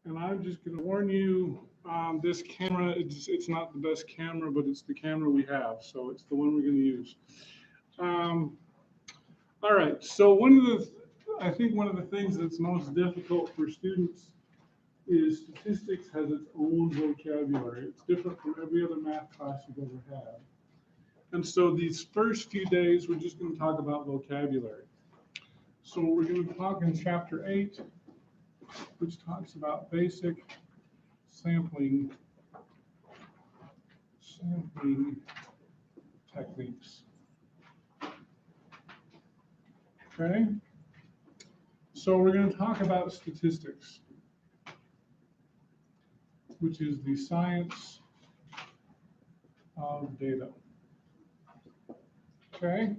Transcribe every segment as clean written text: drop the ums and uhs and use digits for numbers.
And I'm just going to warn you, this camera, it's not the best camera, but it's the camera we have. So it's the one we're going to use. All right, so I think one of the things that's most difficult for students is statistics has its own vocabulary. It's different from every other math class you've ever had. And so these first few days, we're just going to talk about vocabulary. So we're going to talk in chapter 8, which talks about basic sampling techniques. Okay? So we're going to talk about statistics, which is the science of data. Okay?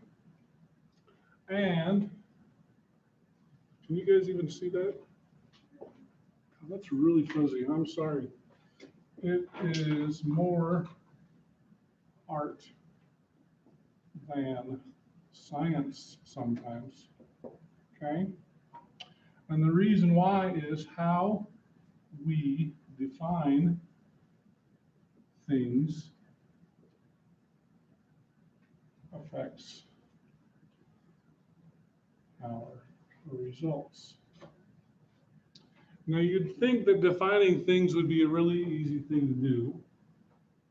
And can you guys even see that? Oh, that's really fuzzy. I'm sorry. It is more art than science sometimes. Okay? And the reason why is how we define things affects our results. Now you'd think that defining things would be a really easy thing to do.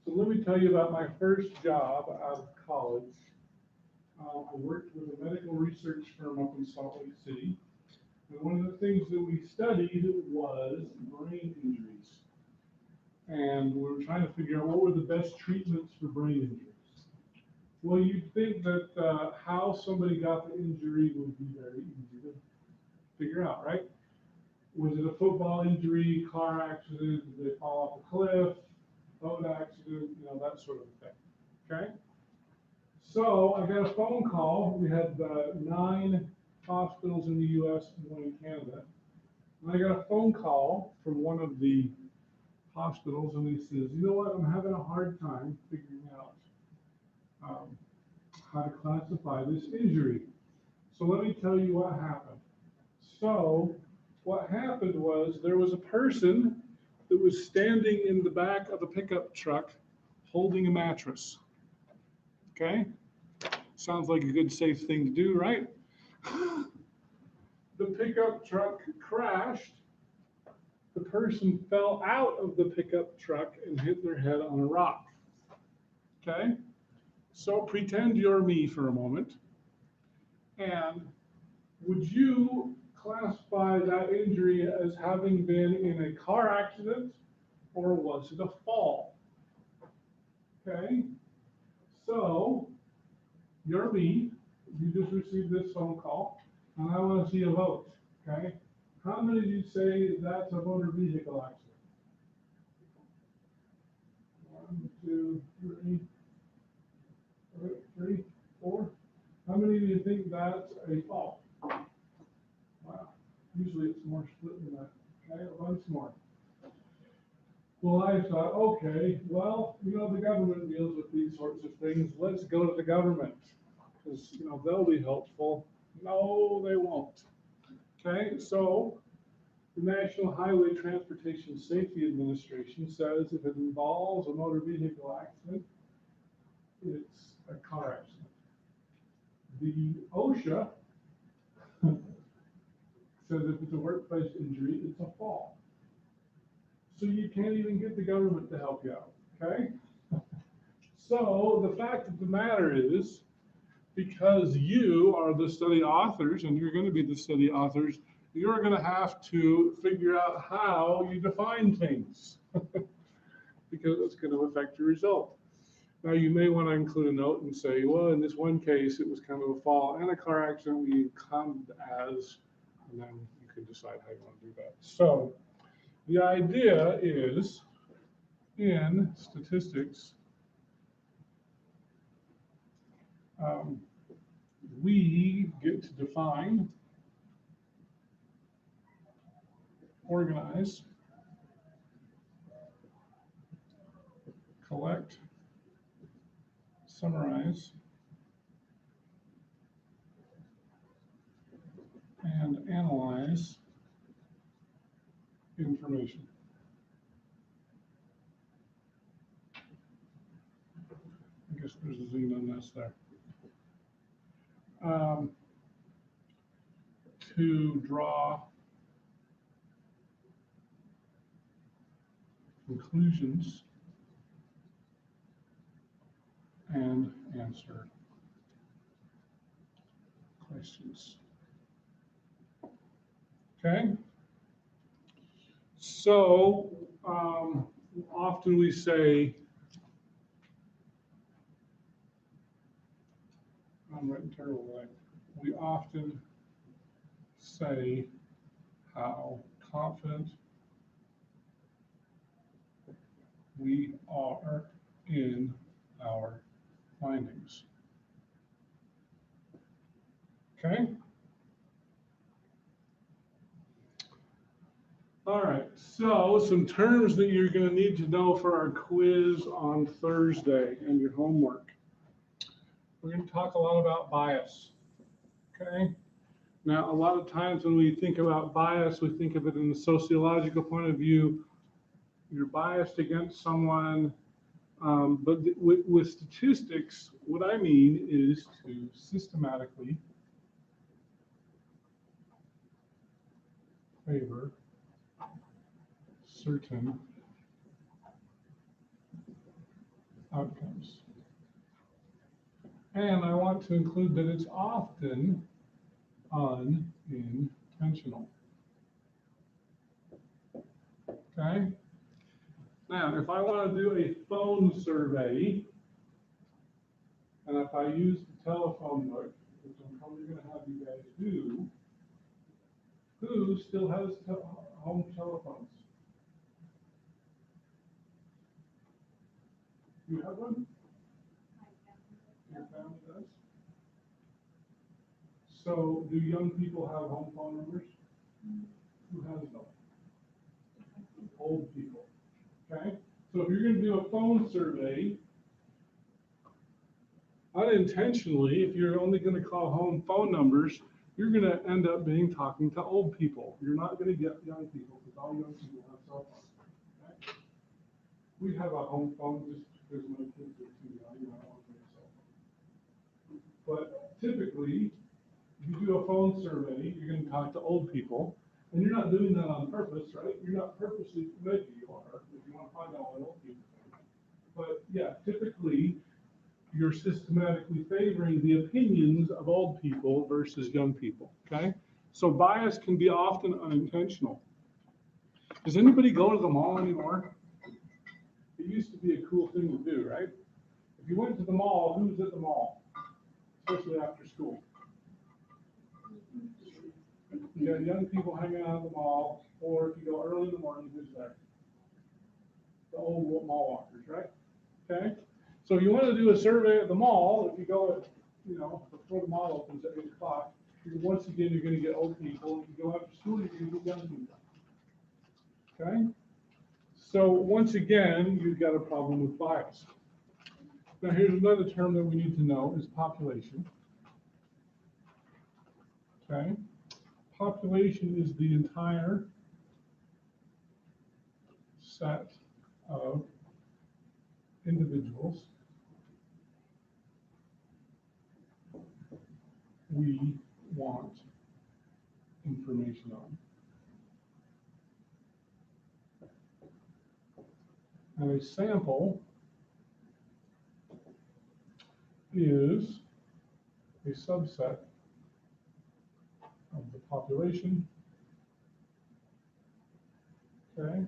So let me tell you about my first job out of college. I worked with a medical research firm up in Salt Lake City. And one of the things that we studied was brain injuries. And we were trying to figure out what were the best treatments for brain injuries. Well, you'd think that how somebody got the injury would be very easy to figure out, right? Was it a football injury, car accident, did they fall off a cliff, boat accident, that sort of thing, okay? So I got a phone call. We had 9 hospitals in the US and 1 in Canada. And I got a phone call from one of the hospitals, and he says, you know what, I'm having a hard time figuring out how to classify this injury. So let me tell you what happened. So what happened was there was a person that was standing in the back of a pickup truck holding a mattress. Okay? Sounds like a good, safe thing to do, right? The pickup truck crashed. The person fell out of the pickup truck and hit their head on a rock. Okay? So pretend you're me for a moment. And would you classify that injury as having been in a car accident, or was it a fall? Okay? So you're me. You just received this phone call, and I want to see a vote. Okay? How many of you say that's a motor vehicle accident? 1, 2, 3, 4. How many of you think that's a fall? Wow. Usually it's more split than that. Okay, a bunch more. Well, I thought, okay, well, the government deals with these sorts of things. Let's go to the government because, they'll be helpful. No, they won't. Okay, so the National Highway Transportation Safety Administration says if it involves a motor vehicle accident, it's a car accident. The OSHA says if it's a workplace injury, it's a fall. So you can't even get the government to help you out, okay? So the fact of the matter is, because you are the study authors, and you're going to be the study authors, you're going to have to figure out how you define things, because it's going to affect your result. Now, you may want to include a note and say, well, in this one case, it was kind of a fall and a car accident. We come as, and then you can decide how you want to do that. So the idea is, in statistics, we get to define, organize, collect, summarize, and analyze information. I guess there's a zoom on this there. To draw conclusions and answer questions. Okay? So often we say, I'm writing terrible way. We often say how confident we are in our findings. Okay? All right, so some terms that you're going to need to know for our quiz on Thursday and your homework. We're going to talk a lot about bias. Okay? Now, a lot of times when we think about bias, we think of it in the sociological point of view. You're biased against someone, but with statistics, what I mean is to systematically favor certain outcomes. And I want to include that it's often unintentional. Okay? Now, if I want to do a phone survey, and if I use the telephone book, which I'm probably going to have you guys do, who still has home telephones? You have one? Your family does? So do young people have home phone numbers? Who has them? Old people. Okay? So if you're going to do a phone survey, unintentionally, if you're only going to call home phone numbers, you're going to end up talking to old people. You're not going to get young people because all young people have cell phones. Okay? We have a home phone just because my kids are too young and I don't want to get a cell phone. But typically, if you do a phone survey, you're going to talk to old people, and you're not doing that on purpose, right? You're not purposely, maybe you are, if you want to find out what old people think. But yeah, typically, you're systematically favoring the opinions of old people versus young people, okay? So bias can be often unintentional. Does anybody go to the mall anymore? It used to be a cool thing to do, right? If you went to the mall, who was at the mall? Especially after school. You got young people hanging out at the mall, or if you go early in the morning, who's there? The old mall walkers, right? Okay? So if you want to do a survey at the mall, if you go at, before the mall opens at 8 o'clock, once again, you're going to get old people. If you go after school, you're going to get young people. Okay? So once again, you've got a problem with bias. Now here's another term that we need to know is population. Okay? Population is the entire set of individuals we want information on. And a sample is a subset of the population, okay?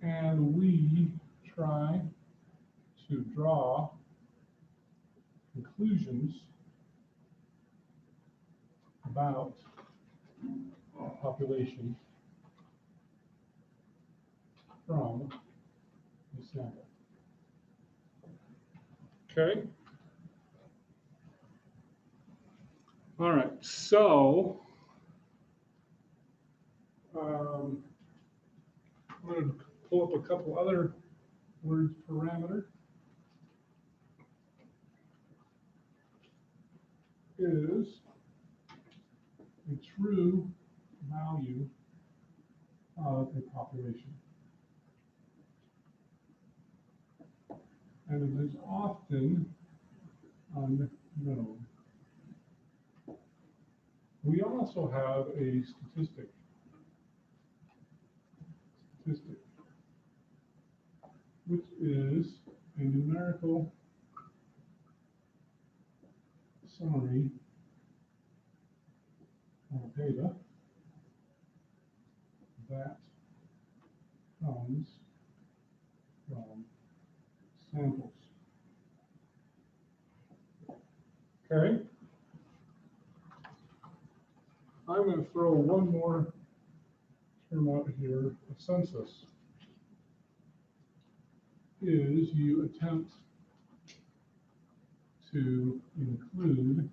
And we try to draw conclusions about the population from the sample. Okay? All right, so I'm going to pull up a couple other words. Parameter is a true value of a population. And it is often unknown. We also have a statistic, which is a numerical summary of data that comes from samples. Okay? I'm going to throw one more term out here. A census is you attempt to include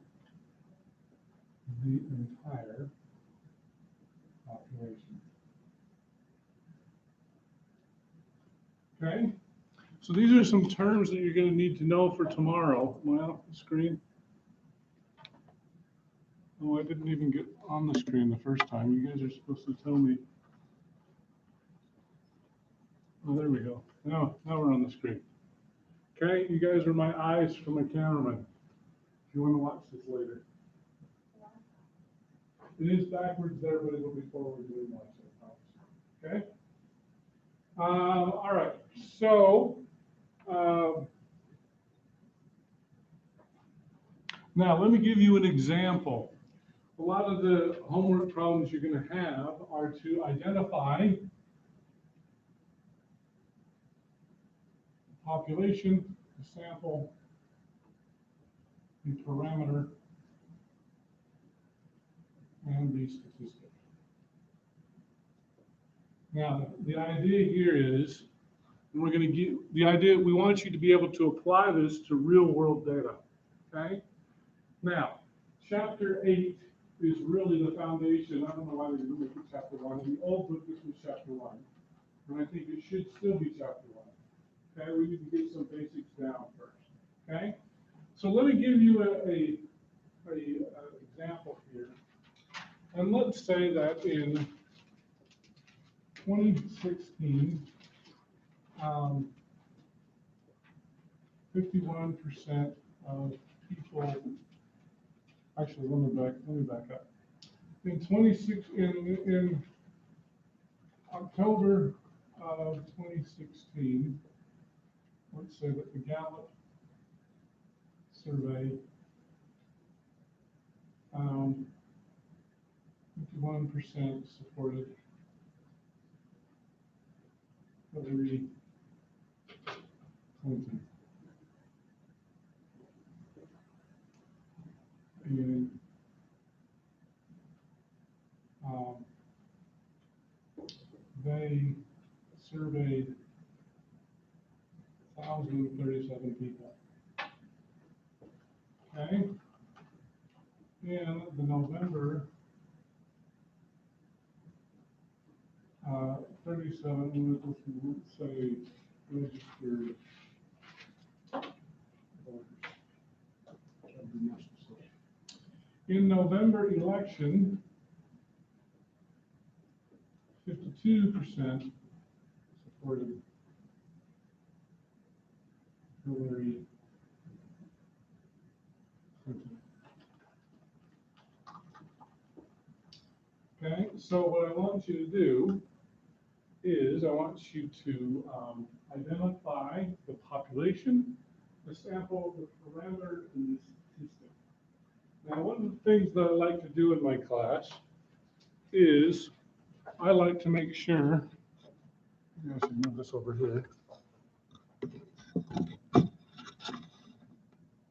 the entire population. Okay? So these are some terms that you're going to need to know for tomorrow. Am I off the screen? Oh, I didn't even get on the screen the first time. You guys are supposed to tell me. Oh, there we go. Now we're on the screen. Okay, you guys are my eyes for my cameraman. If you want to watch this later. It is backwards there, but it'll be forward when you watch it. Okay? All right. So, now let me give you an example. A lot of the homework problems you're going to have are to identify the population, the sample, the parameter, and the statistic. Now, the idea here is, and we're going to get the idea, we want you to be able to apply this to real world data. Okay? Now, chapter 8 is really the foundation. I don't know why they didn't make it chapter 1. In the old book, this was chapter 1. And I think it should still be chapter 1. Okay, we need to get some basics down first. Okay? So let me give you a example here. And let's say that in 2016, 51% of people, actually, let me back up. In October of 2016, let's say that the Gallup survey found 51% supported Hillary Clinton. And they surveyed 1,037 people. Okay? In the November 37, let's say registered voters. In November election, 52% supported Hillary Clinton. Okay, so what I want you to do is I want you to identify the population, the sample, the parameter, and the statistic. Now, one of the things that I like to do in my class is I like to make sure, maybe I should move this over here. Can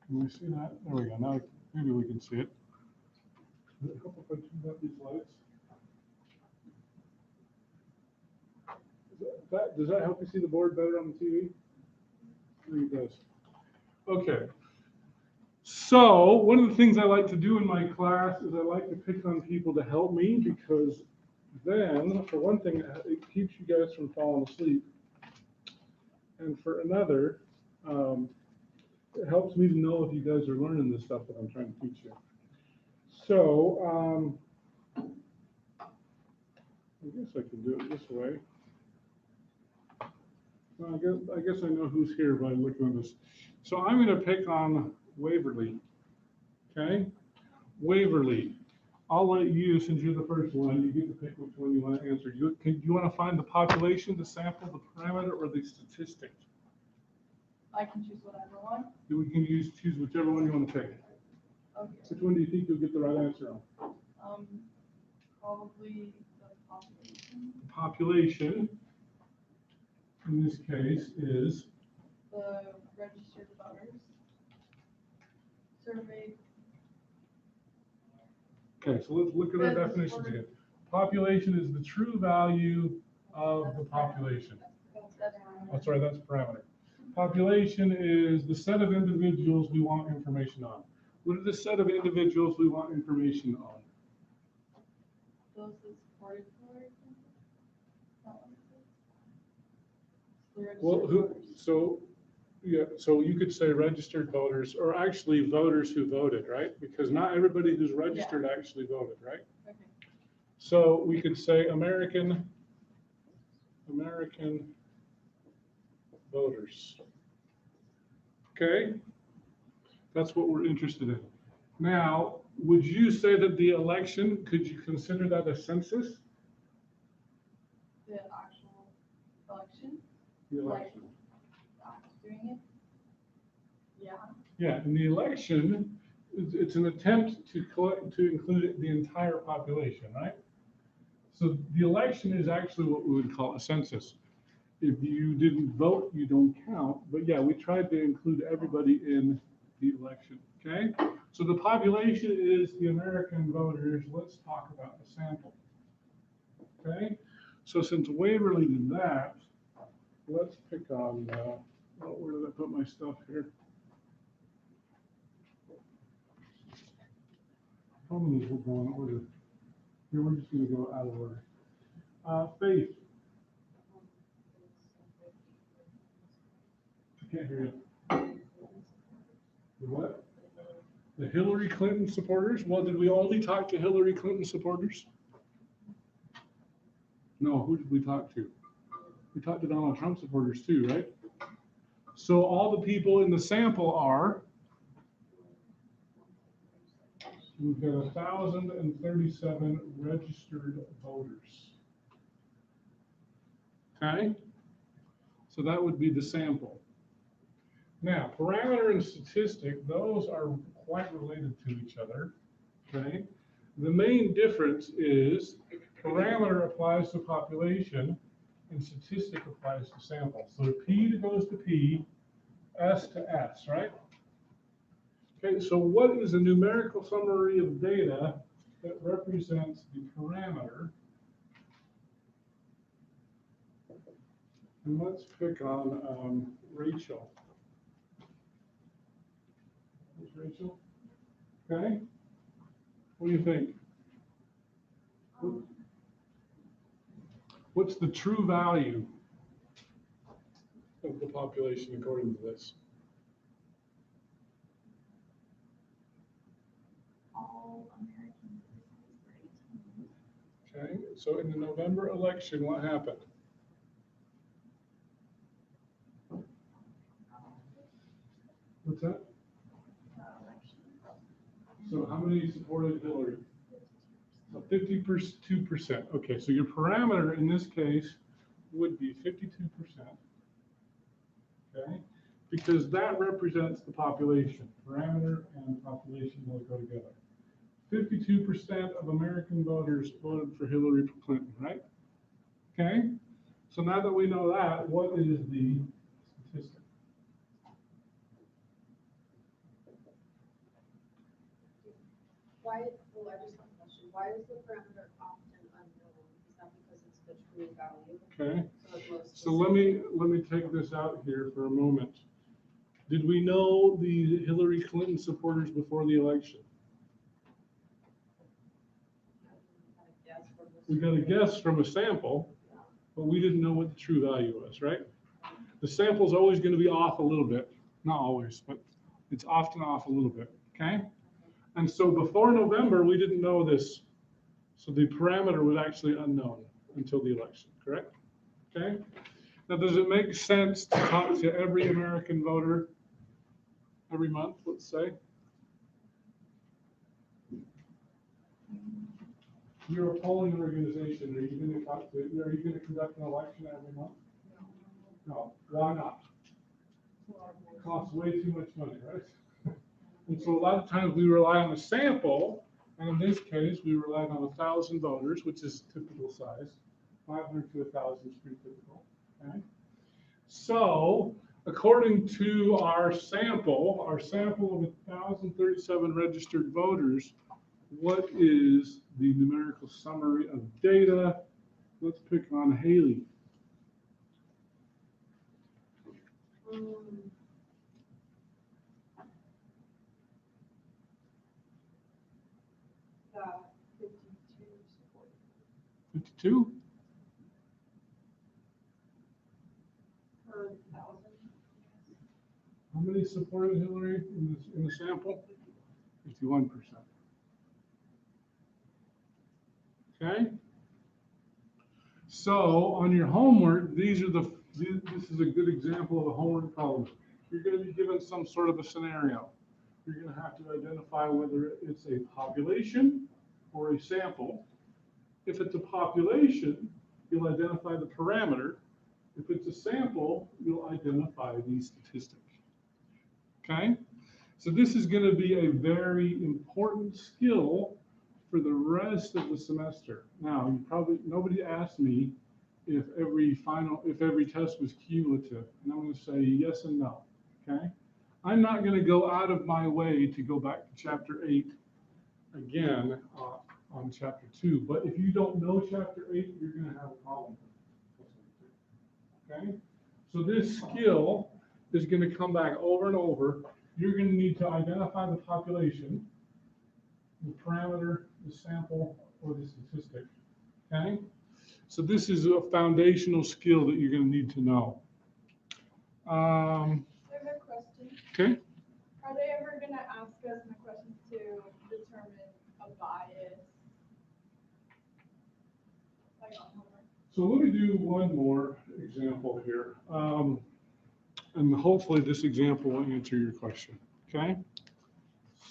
we see that? There we go. Now maybe we can see it. Does it help if I turn up these lights? Does that help you see the board better on the TV? I think it does. Okay. So one of the things I like to do in my class is I like to pick on people to help me, because then, for one thing, it keeps you guys from falling asleep. And for another, it helps me to know if you guys are learning this stuff that I'm trying to teach you. So I guess I can do it this way. Well, I guess I know who's here by looking at this. So I'm going to pick on Waverly. Okay? Waverly. I'll let you, since you're the first one, you get to pick which one you want to answer. Do you want to find the population, the sample, the parameter, or the statistic? I can choose whatever one. We can choose whichever one you want to pick. Okay. Which one do you think you'll get the right answer on? Probably the population. The population, in this case, is The registered voters. Surveyed. okay, so let's look at our definitions again. Population is the true value of the population. That's right, that's parameter. Population is the set of individuals we want information on. What are the set of individuals we want information on? Those that supported Hillary Clinton? Well, so you could say registered voters, or actually voters who voted, right? Because not everybody who's registered actually voted, right? Okay. So we could say American voters. Okay? That's what we're interested in. Now, would you say that the election, could you consider that a census? The actual election? The election. Doing it? Yeah. Yeah, and the election, it's an attempt to include the entire population, right? So the election is actually what we would call a census. If you didn't vote, you don't count. But yeah, we tried to include everybody in the election, okay? So the population is the American voters. Let's talk about the sample, okay? So since Waverly did that, let's pick on, where did I put my stuff here? Problem is we're going order. Here, we're just going to go out of order. Faith. I can't hear you. The what? The Hillary Clinton supporters? Well, did we only talk to Hillary Clinton supporters? No, who did we talk to? We talked to Donald Trump supporters too, right? So all the people in the sample are, we've got 1,037 registered voters. Okay? So that would be the sample. Now, parameter and statistic, those are quite related to each other. Okay? The main difference is parameter applies to population and statistic applies to sample. So P goes to P, S to S, right? Okay, so what is a numerical summary of data that represents the parameter? And let's pick on Rachel. Where's Rachel? Okay. What do you think? What's the true value of the population according to this? All Americans. Okay, so in the November election, what happened? What's that? So how many supported Hillary? 52%. Okay, so your parameter in this case would be 52%. Okay, because that represents the population. Parameter and population will go together. 52% of American voters voted for Hillary Clinton, right? Okay, so now that we know that, what is the statistic? Why, well, I just have a question. Why is the parameter often unknown? Is that because it's the true value? Okay, So let me take this out here for a moment. Did we know the Hillary Clinton supporters before the election? We got a guess from a sample, but we didn't know what the true value was, right? The sample's always going to be off a little bit. Not always, but it's often off a little bit, okay? And so before November, we didn't know this. So the parameter was actually unknown. until the election, correct? Okay? Now, does it make sense to talk to every American voter every month, let's say? You're a polling organization. Are you going to talk to, are you going to conduct an election every month? No. Why not? It costs way too much money, right? And so a lot of times we rely on a sample, and in this case, we relied on 1,000 voters, which is typical size. 500 to 1,000 is pretty typical. Okay? So, according to our sample of 1,037 registered voters, what is the numerical summary of data? Let's pick on Haley. The 52 support. 52? Per 1,000. How many supported Hillary in the sample? 51%. Okay? So on your homework, this is a good example of a homework problem. You're going to be given some sort of a scenario. You're going to have to identify whether it's a population or a sample. If it's a population, you'll identify the parameter. If it's a sample, you'll identify the statistic. Okay? So this is going to be a very important skill for the rest of the semester. Now, nobody asked me if every test was cumulative, and I'm going to say yes and no. Okay? I'm not going to go out of my way to go back to chapter 8 again on chapter 2. But if you don't know chapter 8, you're going to have a problem. Okay? So this skill is going to come back over and over. You're going to need to identify the population, the parameter, the sample, or the statistic. Okay? So this is a foundational skill that you're going to need to know. I have a question. Okay? Are they ever going to ask us in the questions to determine a bias? Like on homework? So let me do one more example here. And hopefully this example will answer your question. Okay?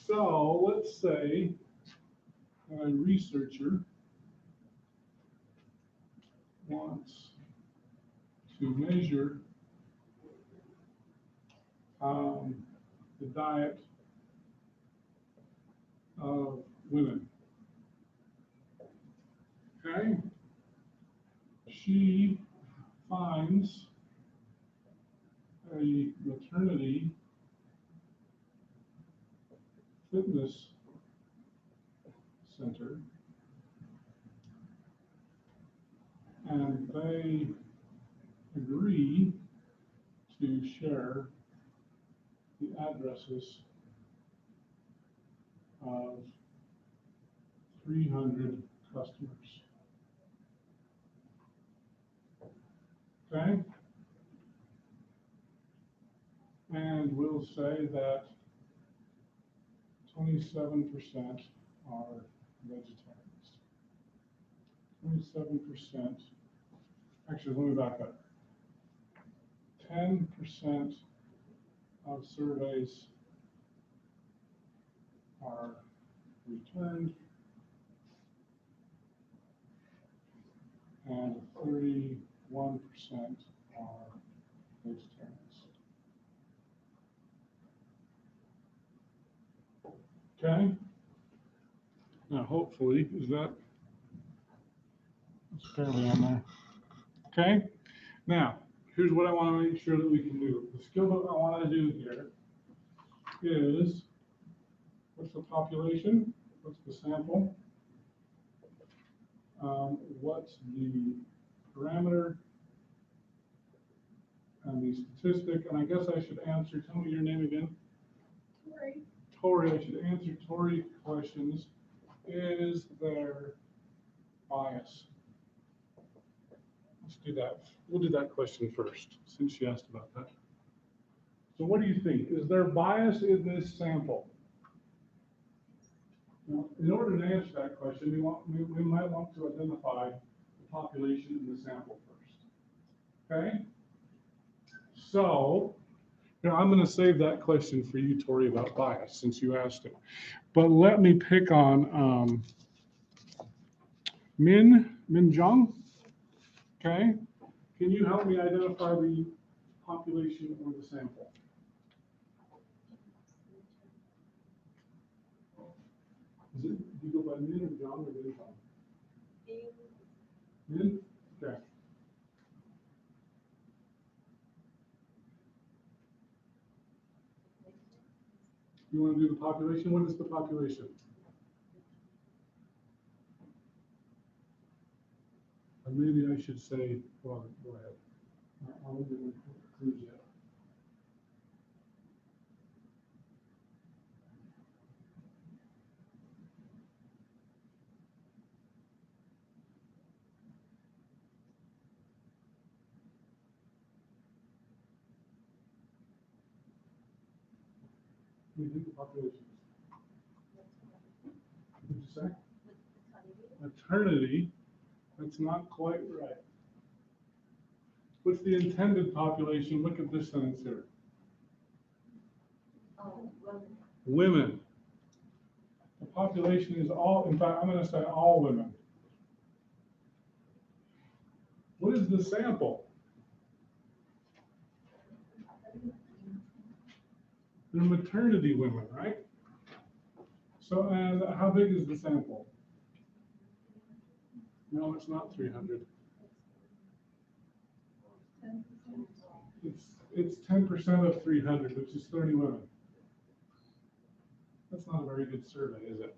So let's say a researcher wants to measure the diet of women. Okay? She finds a maternity fitness center, and they agree to share the addresses of 300 customers. Okay? And we'll say that 27% are vegetarians. 27%, actually, let me back up. 10% of surveys are returned, and 31% are vegetarians. Okay? Now, hopefully, that's fairly on there. Okay? Now, here's what I want to make sure that we can do. The skill that I want to do here is, what's the population? What's the sample? What's the parameter? And the statistic? And I guess I should answer, tell me your name again. Tori. Tori, I should answer Tori questions. Is there bias? Let's do that. We'll do that question first, since she asked about that. So what do you think? Is there bias in this sample? Now, in order to answer that question, we might want to identify the population in the sample first. Okay? So, now I'm going to save that question for you, Tori, about bias, since you asked it. But let me pick on Min Jung. Okay? Can you help me identify the population or the sample? Do you go by Min or Jung or Min Jung? Min? Okay. You want to do the population? What is the population? Or maybe I should say, well, go ahead. I'll leave it in clues yet. We do the populations. What did you say? Maternity. That's not quite right. What's the intended population? Look at this sentence here. Women. The population is all, in fact, I'm going to say all women. What is the sample? They're maternity women, right? So, and how big is the sample? No, it's not 300. It's 10% of 300, which is 30 women. That's not a very good survey, is it?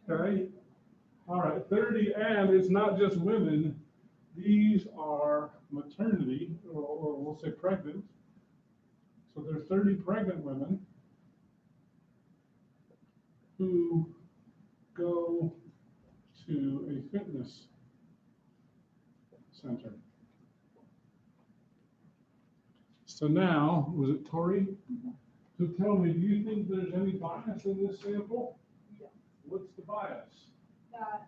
Okay. All right, 30, and it's not just women. These are maternity, or we'll say pregnant. So there are 30 pregnant women who go to a fitness center. So now, was it Tori? So tell me, do you think there's any bias in this sample? Yeah. What's the bias? That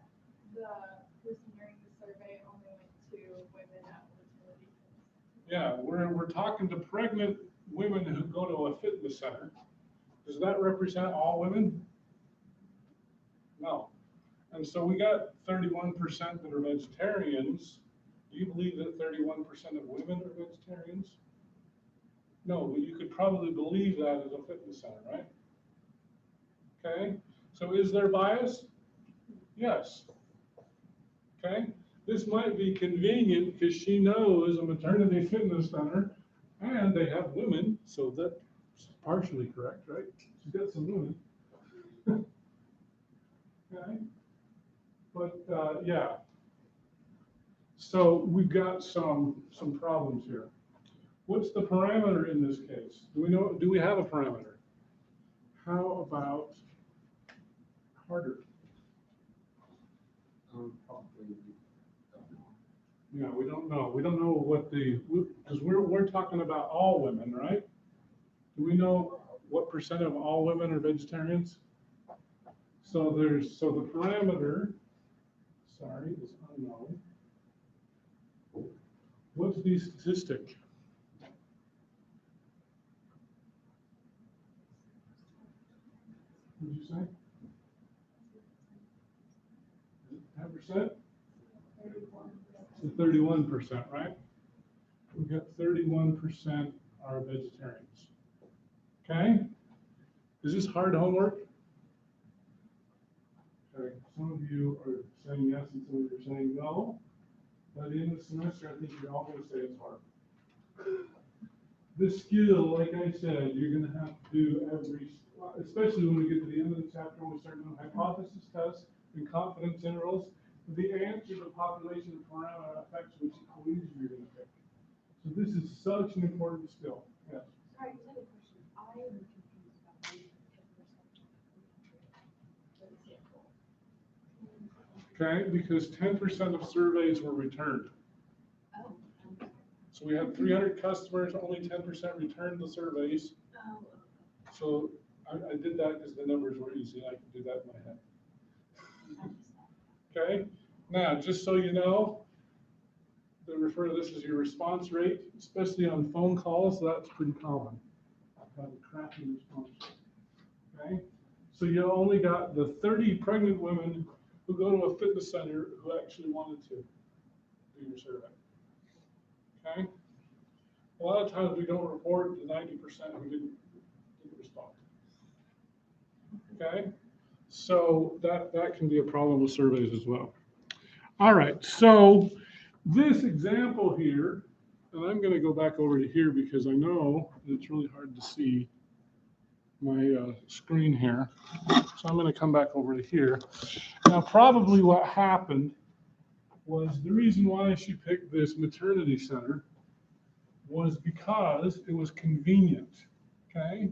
the person during the survey only went to women at fertility. Yeah, we're talking to pregnant women who go to a fitness center. Does that represent all women? No. And so we got 31% that are vegetarians. Do you believe that 31% of women are vegetarians? No, but you could probably believe that as a fitness center, right? Okay, so is there bias? Yes. Okay, this might be convenient because she knows a maternity fitness center and they have women, so that's partially correct, right? She's got some women. Okay, but yeah. So we've got some problems here. What's the parameter in this case? Do we have a parameter? How about harder? Probably don't know. Yeah, we don't know. We don't know what because we're talking about all women, right? Do we know what percent of all women are vegetarians? So the parameter, sorry, is unknown. What's the statistic? What did you say? 10%? So 31%, right? We've got 31% are vegetarians. Okay? Is this hard homework? Okay, some of you are saying yes and some of you are saying no. By the end of the semester, I think you're all going to say it's hard. This skill, like I said, you're going to have to do especially when we get to the end of the chapter, when we start doing hypothesis tests and confidence intervals. The answer to population parameter affects which equation you're going to pick. So this is such an important skill. Yes. Sorry, I have a question. I am confused about the 10% Okay, because 10% of surveys were returned. Oh. So we had 300 customers, only 10% returned the surveys. Oh. So I did that because the numbers were easy. I could do that in my head. Okay? Now, just so you know, they refer to this as your response rate, especially on phone calls. That's pretty common. I've had a crappy response rate. Okay? So you only got the 30 pregnant women who go to a fitness center who actually wanted to do your survey. Okay? A lot of times we don't report the 90% who didn't respond. Okay? So that can be a problem with surveys as well. All right, so this example here, and I'm going to go back over to here because I know it's really hard to see my screen here. So I'm going to come back over to here. Now, probably what happened was the reason why she picked this maternity center was because it was convenient, okay?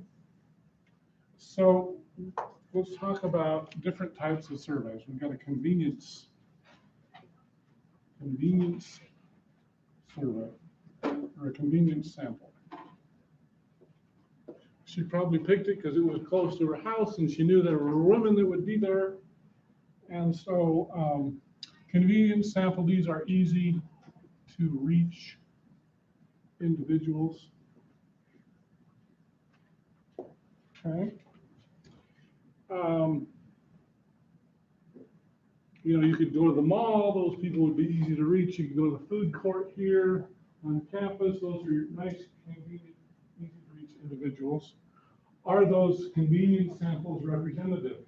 So let's talk about different types of surveys. We've got a convenience survey, or a convenience sample. She probably picked it because it was close to her house and she knew there were women that would be there. And so convenience sample, these are easy to reach individuals. Okay. You know, you could go to the mall, those people would be easy to reach. You could go to the food court here on campus, those are nice, convenient, easy to reach individuals. Are those convenience samples representative?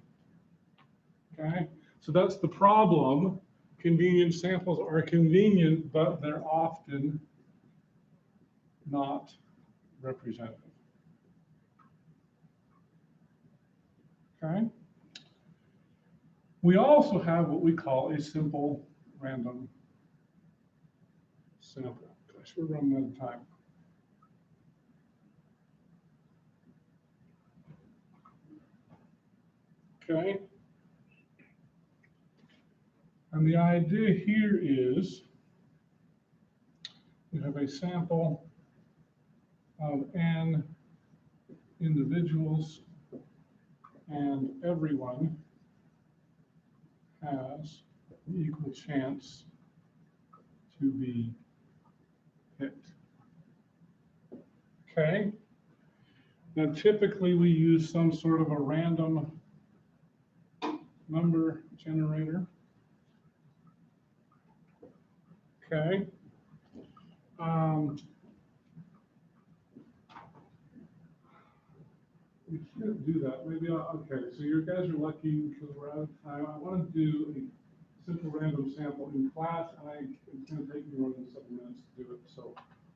Okay, so that's the problem. Convenience samples are convenient, but they're often not representative. Okay. We also have what we call a simple random sample. Gosh, we're running out of time. Okay. And the idea here is you have a sample of n individuals and everyone has an equal chance to be picked. Okay. Now typically we use some sort of a random number generator. Okay. We can't do that. Maybe okay. So you guys are lucky because we're out of time. I want to do a simple random sample in class, and it's going to take me more than 7 minutes to do it. So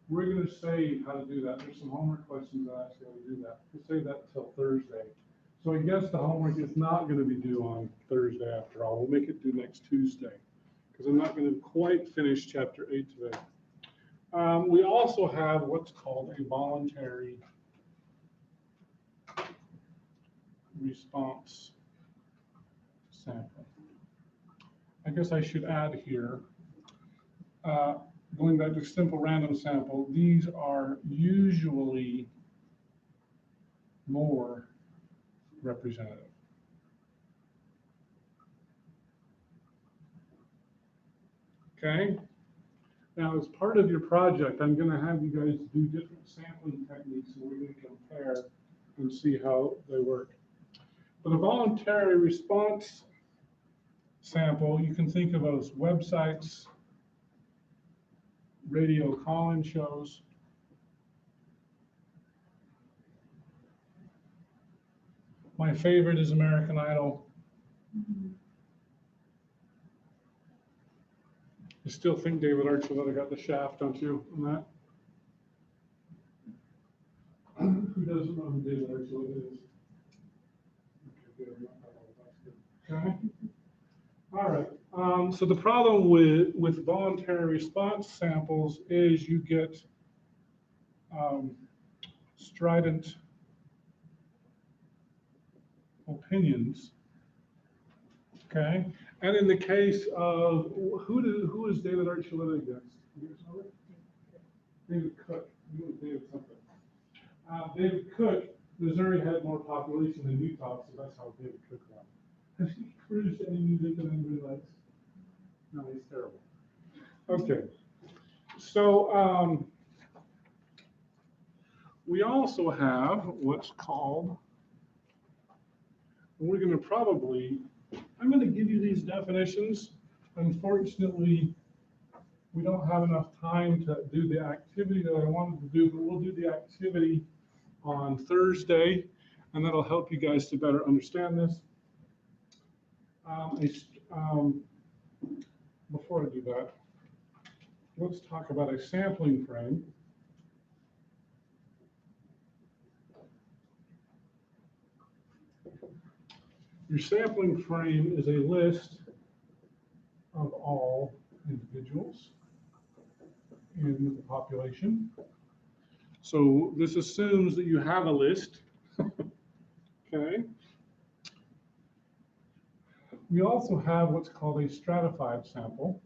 we're going to save how to do that. There's some homework questions that ask you how to do that. We'll save that until Thursday. So I guess the homework is not going to be due on Thursday after all. We'll make it due next Tuesday because I'm not going to quite finish chapter 8 today. We also have what's called a voluntary response sample. I guess I should add here, going back to simple random sample, these are usually more representative. Okay. Now, as part of your project, I'm going to have you guys do different sampling techniques, and we're going to compare and see how they work. But a voluntary response sample, you can think of as websites, radio call-in shows, my favorite is American Idol. You still think David Archuleta got the shaft, don't you, on that? Who doesn't know who David Archuleta is? Okay. All right. So the problem with voluntary response samples is you get strident opinions. Okay. And in the case of who is David Archuleta against? You guys know it? David Cook. He was David something. David Cook, Missouri had more population than Utah, so that's how David Cook won. Has he produced any music that anybody likes? No, he's terrible. Okay. So we also have what's called, we're going to probably, I'm going to give you these definitions. Unfortunately, we don't have enough time to do the activity that I wanted to do, but we'll do the activity on Thursday, and that'll help you guys to better understand this. Before I do that, let's talk about a sampling frame. Your sampling frame is a list of all individuals in the population. So this assumes that you have a list. Okay. We also have what's called a stratified sample.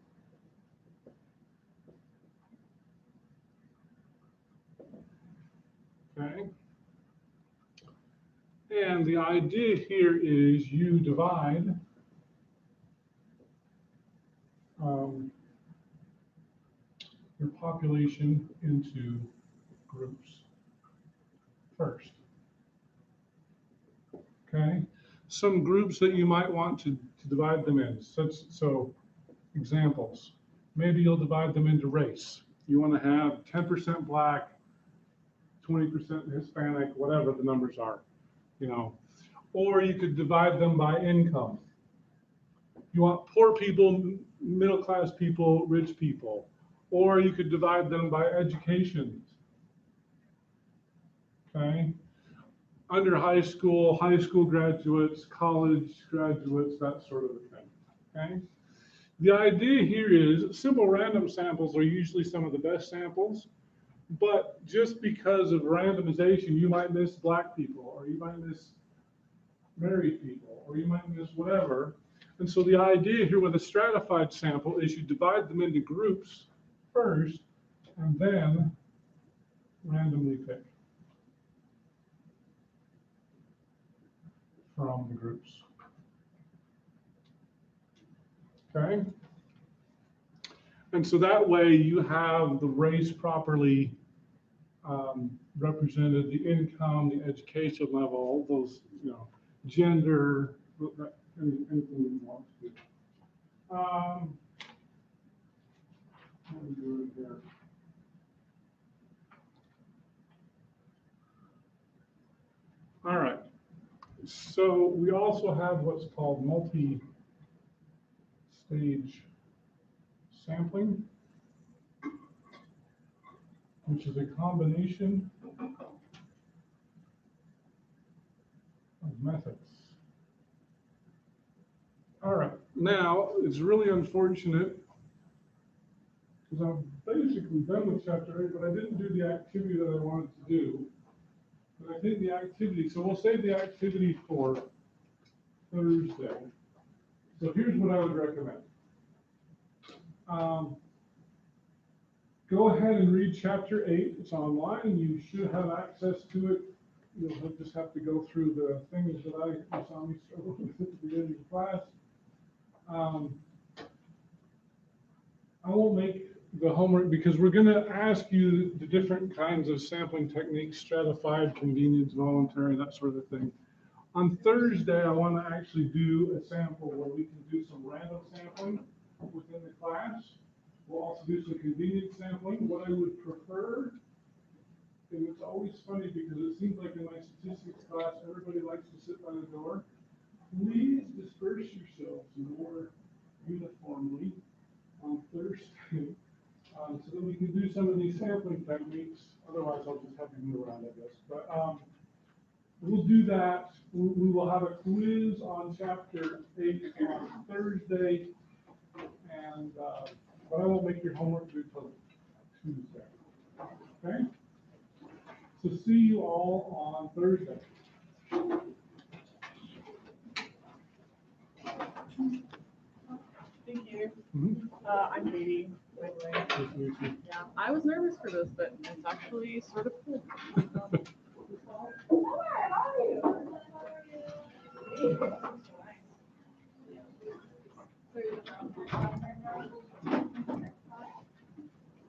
Okay. And the idea here is you divide your population into groups first. Okay, some groups that you might want to divide them in. So examples, maybe you'll divide them into race. You want to have 10% Black, 20% Hispanic, whatever the numbers are, you know. Or you could divide them by income. You want poor people, middle class people, rich people. Or you could divide them by education. Okay. Under high school graduates, college graduates, that sort of a thing. Okay. The idea here is simple random samples are usually some of the best samples, but just because of randomization, you might miss Black people, or you might miss married people, or you might miss whatever. And so the idea here with a stratified sample is you divide them into groups first, and then randomly pick from the groups. Okay? And so that way you have the race properly represented, the income, the education level, those, you know, gender, anything you want to do. What are we doing here? All right. So we also have what's called multi-stage sampling, which is a combination of methods. All right, now it's really unfortunate because I'm basically done with chapter 8, but I didn't do the activity that I wanted to do. But I think the activity, so we'll save the activity for Thursday. So here's what I would recommend. Go ahead and read chapter 8. It's online. You should have access to it. You'll just have to go through the things that you saw me struggle with at the beginning of the class. I won't make the homework because we're going to ask you the different kinds of sampling techniques, stratified, convenience, voluntary, that sort of thing. On Thursday, I want to actually do a sample where we can do some random sampling within the class. We'll also do some convenience sampling. What I would prefer, and it's always funny because it seems like in my statistics class, everybody likes to sit by the door. Please disperse yourselves more uniformly on Thursday so that we can do some of these sampling techniques. Otherwise, I'll just have you move around, I guess. But we'll do that. We will have a quiz on chapter 8 on Thursday, and but I won't make your homework due until Tuesday. Okay? So see you all on Thursday. Thank you. Mm-hmm. I'm Katie, by the way. Yeah, I was nervous for this, but it's actually sort of cool. Hi, how are you?